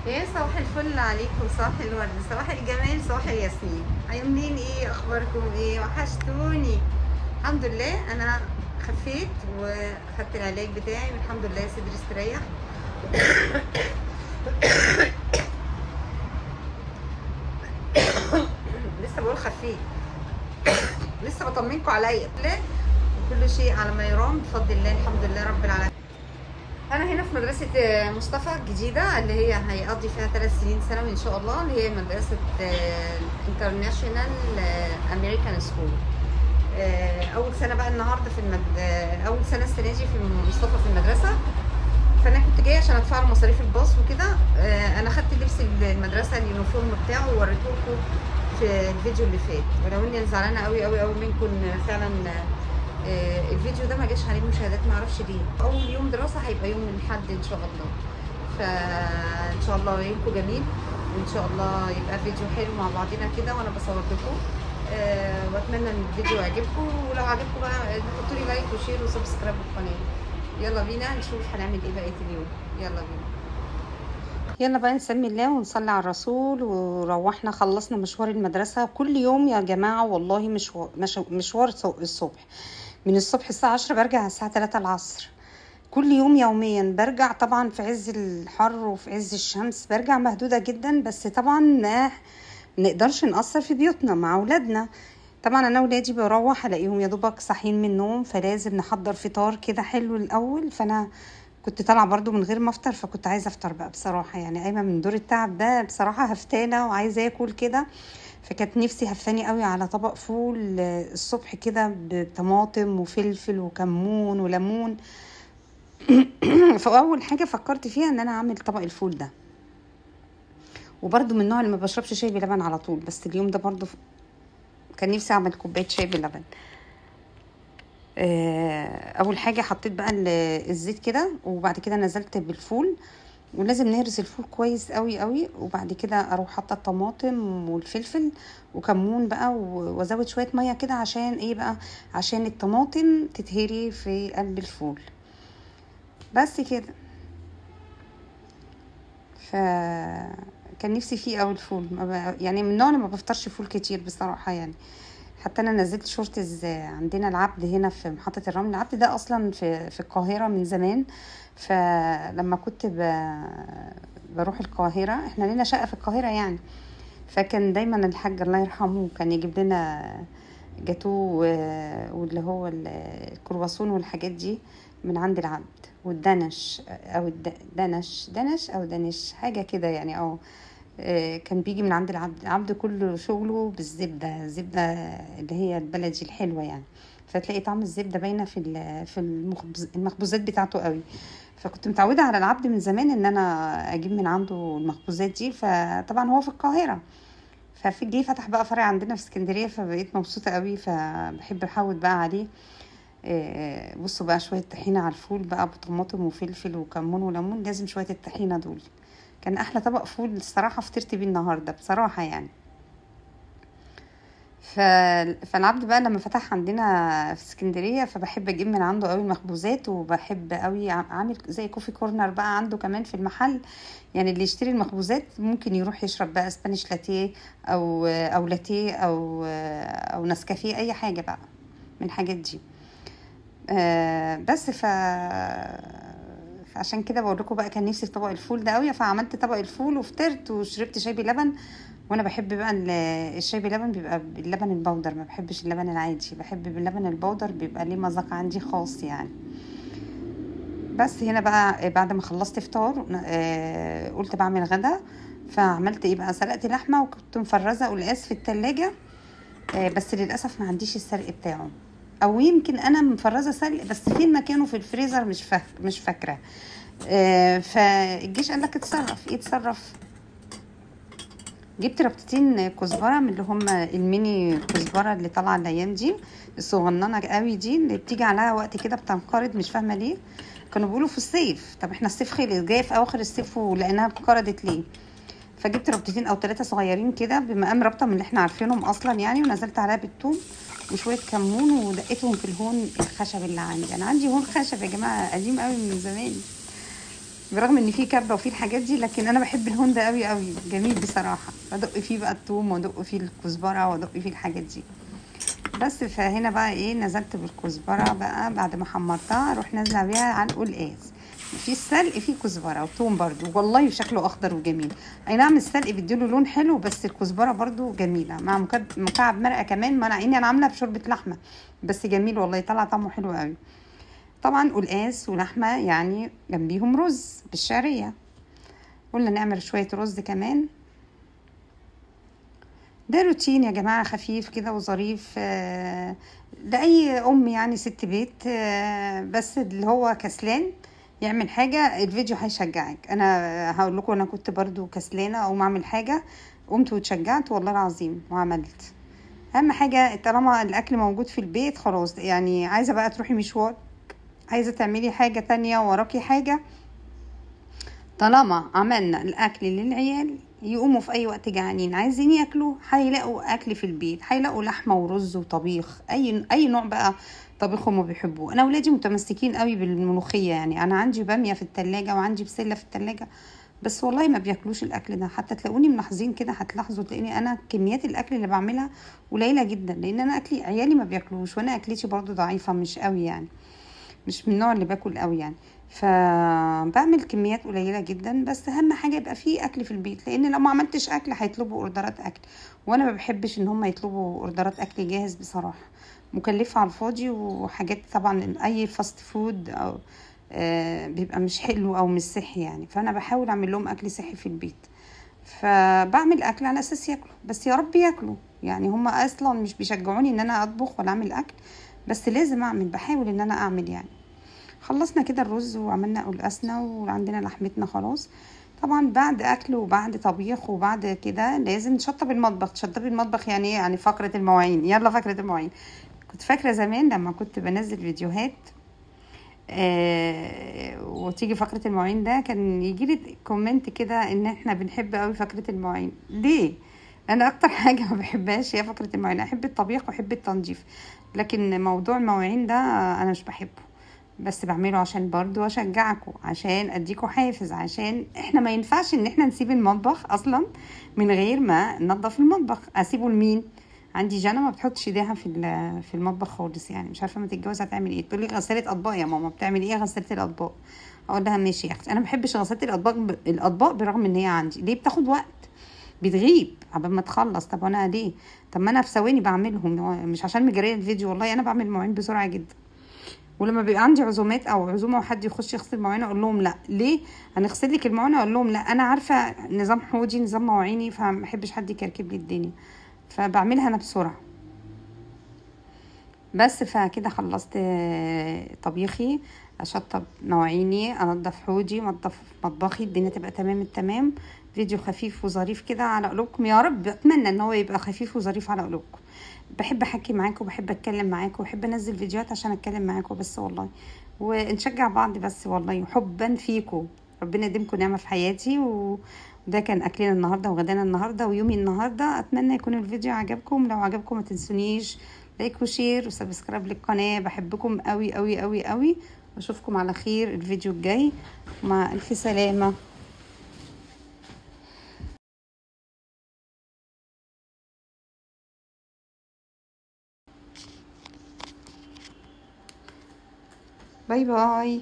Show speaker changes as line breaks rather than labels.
يا صباح الفل عليكم، صباح الورد، صباح الجمال، صباح الياسمين. عاملين ايه؟ اخباركم ايه؟ وحشتوني. الحمد لله انا خفيت وخدت العلاج بتاعي والحمد لله صدري استريح. لسه بقول خفيت، لسه بطمنكم عليا وكل شيء على ما يرام بفضل الله. الحمد لله رب العالمين. انا هنا في مدرسه مصطفى الجديده اللي هي هيقضي فيها 3 سنين ثانوي ان شاء الله، اللي هي مدرسه انترناشونال امريكان سكول. اول سنه بقى النهارده في اول سنه السنه دي في مصطفى في المدرسه. فانا كنت جايه عشان ادفع مصاريف الباص وكده. انا خدت لبس المدرسه اليونيفورم بتاعه ووريته لكم في الفيديو اللي فات، ولو اني زعلانه قوي قوي قوي منكم فعلا. الفيديو ده ما جاش عليه مشاهدات، ما اعرفش ليه. اول يوم دراسه هيبقى يوم الاحد ان شاء الله، فان شاء الله يومكم جميل وان شاء الله يبقى فيديو حلو مع بعضنا كده وانا بصور لكم. واتمنى ان الفيديو يعجبكم، ولو عجبكم بقى حطوا لي لايك وشير وسبسكرايب للقناه. يلا بينا نشوف هنعمل ايه بقيه اليوم. يلا بينا، يلا بقى نسمي الله ونصلي على الرسول. وروحنا خلصنا مشوار المدرسه. كل يوم يا جماعه والله مشوار الصبح، من الصبح الساعة 10 برجع الساعة 3 العصر. كل يوم يوميا برجع، طبعا في عز الحر وفي عز الشمس برجع مهدودة جدا، بس طبعا ما نقدرش نقصر في بيوتنا مع أولادنا. طبعا أنا ولادي بروح ألاقيهم يا دوبك صاحيين من النوم، فلازم نحضر فطار كده حلو الأول. فأنا كنت طالعة برضو من غير ما افطر، فكنت عايزة افطر بقى بصراحة، يعني قايمة من دور التعب ده بصراحة هفتانة وعايزة اكل كده. فكانت نفسي هفاني قوي على طبق فول الصبح كده بطماطم وفلفل وكمون وليمون. فاول حاجه فكرت فيها ان انا اعمل طبق الفول ده. وبرده من النوع اللي ما بشربش شاي بلبن على طول، بس اليوم ده برده كان نفسي اعمل كوبايه شاي بلبن. اول حاجه حطيت بقى الزيت كده، وبعد كده نزلت بالفول، ولازم نهرس الفول كويس قوي قوي. وبعد كده اروح حاطه الطماطم والفلفل وكمون بقى، وازود شويه ميه كده عشان ايه بقى؟ عشان الطماطم تتهري في قلب الفول، بس كده. فكان نفسي فيه قوي الفول، يعني من النوع اللي ما بفطرش فول كتير بصراحه يعني. حتى انا نزلت شورتز عندنا العبد هنا في محطة الرمل. العبد ده اصلا في القاهرة من زمان، فلما كنت بروح القاهرة، احنا لنا شقة في القاهرة يعني، فكان دايما الحاج الله يرحمه كان يجيب لنا جاتو واللي هو الكرواسون والحاجات دي من عند العبد، والدنش او دنش او دنش حاجة كده يعني. كان بيجي من عند العبد كله شغله بالزبدة، زبدة اللي هي البلدي الحلوة يعني، فتلاقي طعم الزبدة باينة في المخبوزات بتاعته قوي. فكنت متعودة على العبد من زمان ان انا اجيب من عنده المخبوزات دي. فطبعا هو في القاهرة، ففي جه فتح بقى فرع عندنا في اسكندرية، فبقيت مبسوطة قوي، فبحب احاول بقى عليه. بصوا بقى شوية طحينة على الفول بقى بطماطم وفلفل وكمون وليمون، لازم شوية الطحينة دول. كان احلى طبق فول الصراحه فطرت بيه النهارده بصراحه يعني. فالعبد بقى لما فتح عندنا في اسكندريه، فبحب اجيب من عنده قوي المخبوزات، وبحب قوي عامل زي كوفي كورنر بقى عنده كمان في المحل. يعني اللي يشتري المخبوزات ممكن يروح يشرب بقى اسبانيش لاتيه او لاتيه او نسكافيه، اي حاجه بقى من الحاجات دي. بس فعشان كده بقول لكم بقى كان نفسي في طبق الفول ده قوي، فعملت طبق الفول وفطرت وشربت شاي بلبن. وانا بحب بقى الشاي بلبن بيبقى باللبن البودر، ما بحبش اللبن العادي، بحب باللبن البودر، بيبقى ليه مذاق عندي خاص يعني. بس هنا بقى بعد ما خلصت فطار قلت بعمل غدا. فعملت ايه بقى؟ سلقت لحمه وكنت مفرزه قلقاس في التلاجة، بس للاسف ما عنديش السلق بتاعه، او يمكن انا مفرزه سلق بس فين مكانه في الفريزر مش فاكره. فالجيش قال لك اتصرف. جبت ربطتين كزبره من اللي هم الميني كزبره اللي طالعه الايام دي، الصغننه قوي دي اللي بتيجي عليها وقت كده بتنقرض، مش فاهمه ليه. كانوا بيقولوا في الصيف، طب احنا الصيف خلص، جاي في اواخر الصيف ولقيناها انقرضت ليه؟ فجبت ربطتين او 3 صغيرين كده بمقام ربطه من اللي احنا عارفينهم اصلا يعني، ونزلت عليها بالثوم وشويه كمون ودقيتهم في الهون الخشب اللي عندي. انا عندي هون خشب يا جماعه قديم قوي من زمان. برغم ان فيه كبه وفيه الحاجات دي، لكن انا بحب الهون ده قوي قوي، جميل بصراحه. ادق فيه بقى الثوم وادق فيه الكزبره وادق فيه الحاجات دي بس. فهنا بقى ايه، نزلت بالكزبره بقى بعد ما حمرتها، اروح نازله بيها على القلقاس. في السلق فيه كزبره وثوم برضو، والله شكله اخضر وجميل. اي نعم السلق بيديله لون حلو، بس الكزبره برضو جميله مع مكعب مرقه كمان. ما انا عيني انا عامله بشوربه لحمه، بس جميل والله، طلع طعمه حلو قوي. طبعا قلقاس ولحمه يعني، جنبيهم رز بالشعريه. قلنا نعمل شويه رز كمان. ده روتين يا جماعة، خفيف كده وظريف لأي أم يعني ست بيت، بس اللي هو كسلان يعمل حاجة الفيديو هيشجعك. أنا هقول لكم أنا كنت برضو كسلانة أو أعمل حاجة، قمت واتشجعت والله العظيم وعملت. أهم حاجة طالما الأكل موجود في البيت خلاص، يعني عايزة بقى تروحي مشوار، عايزة تعملي حاجة تانية وراكي حاجة، طالما عملنا الاكل للعيال يقوموا في اي وقت جعانين عايزين ياكلوا، هيلاقوا اكل في البيت، هيلاقوا لحمه ورز وطبيخ، اي نوع بقى طبيخ هم بيحبوه. انا ولادي متمسكين قوي بالملوخيه، يعني انا عندي باميه في التلاجة وعندي بسله في التلاجة، بس والله ما بياكلوش الاكل ده. حتى تلاقوني ملاحظين كده، هتلاحظوا تلاقيني انا كميات الاكل اللي بعملها قليله جدا، لان انا اكلي عيالي ما بياكلوش، وانا اكلتي برضو ضعيفه مش قوي يعني، مش من النوع اللي باكل قوي يعني. فبعمل كميات قليله جدا، بس اهم حاجه يبقى فيه اكل في البيت، لان لو ما عملتش اكل هيطلبوا اوردرات اكل، وانا ما بحبش ان هم يطلبوا اوردرات اكل جاهز بصراحه، مكلفه على الفاضي. وحاجات طبعا اي فاست فود او بيبقى مش حلو او مش صحي يعني، فانا بحاول اعمل لهم اكل صحي في البيت. فبعمل اكل على اساس ياكلوا، بس يا رب ياكلوا يعني. هم اصلا مش بيشجعوني ان انا اطبخ ولا اعمل اكل، بس لازم اعمل، بحاول ان انا اعمل يعني. خلصنا كده الرز وعملنا قلقاسنا وعندنا لحمتنا خلاص. طبعا بعد اكل وبعد طبيخ وبعد كده لازم نشطب المطبخ. تشطبي المطبخ يعني ايه؟ يعني فقرة المواعين. يلا فقرة المواعين. كنت فاكرة زمان لما كنت بنزل فيديوهات وتيجي فقرة المواعين ده، كان يجيلي كومنت كده ان احنا بنحب قوي فقرة المواعين. ليه؟ انا اكتر حاجة ما بحبهاش هي فقرة المواعين. احب الطبيخ واحب التنظيف، لكن موضوع المواعين ده انا مش بحبه، بس بعمله عشان برضو اشجعكم، عشان اديكم حافز، عشان احنا ما ينفعش ان احنا نسيب المطبخ اصلا من غير ما ننظف المطبخ. اسيبه لمين؟ عندي جانا ما بتحطش ايديها في المطبخ خالص، يعني مش عارفه ما تتجوز هتعمل ايه. تقول لي غساله اطباق يا ماما. بتعمل ايه غساله الاطباق؟ اقول لها ماشي يا اختي، انا ما بحبش غساله الاطباق برغم ان هي عندي. ليه؟ بتاخد وقت، بتغيب عبال ما تخلص. طب انا ليه؟ طب ما انا في ثواني بعملهم، مش عشان مجريه الفيديو، والله انا بعمل مواعين بسرعه جدا. ولما بيبقى عندي عزومات او عزومه وحد يخش يغسل مواعين، اقول لهم لا. ليه؟ هنغسل لك المواعين؟ اقول لهم لا، انا عارفه نظام حوضي نظام مواعيني، فما بحبش حد يكركب لي الدنيا، فبعملها انا بسرعه بس. فكده خلصت طبيخي، اشطب مواعيني، انضف حوضي، انضف مطبخي، الدنيا تبقى تمام التمام. فيديو خفيف وظريف كده على قلوبكم يا رب. اتمنى ان هو يبقى خفيف وظريف على قلوبكم. بحب احكي معاكم وبحب اتكلم معاكم وبحب انزل فيديوهات عشان اتكلم معاكم بس والله، ونشجع بعض بس والله، وحبا فيكم. ربنا يديمكم نعمه في حياتي. وده كان اكلنا النهارده وغدانا النهارده ويومي النهارده. اتمنى يكون الفيديو عجبكم. لو عجبكم ما تنسونيش لايك وشير وسبسكرايب للقناه. بحبكم قوي قوي قوي قوي، واشوفكم على خير الفيديو الجاي. مع الف سلامه. باي باي.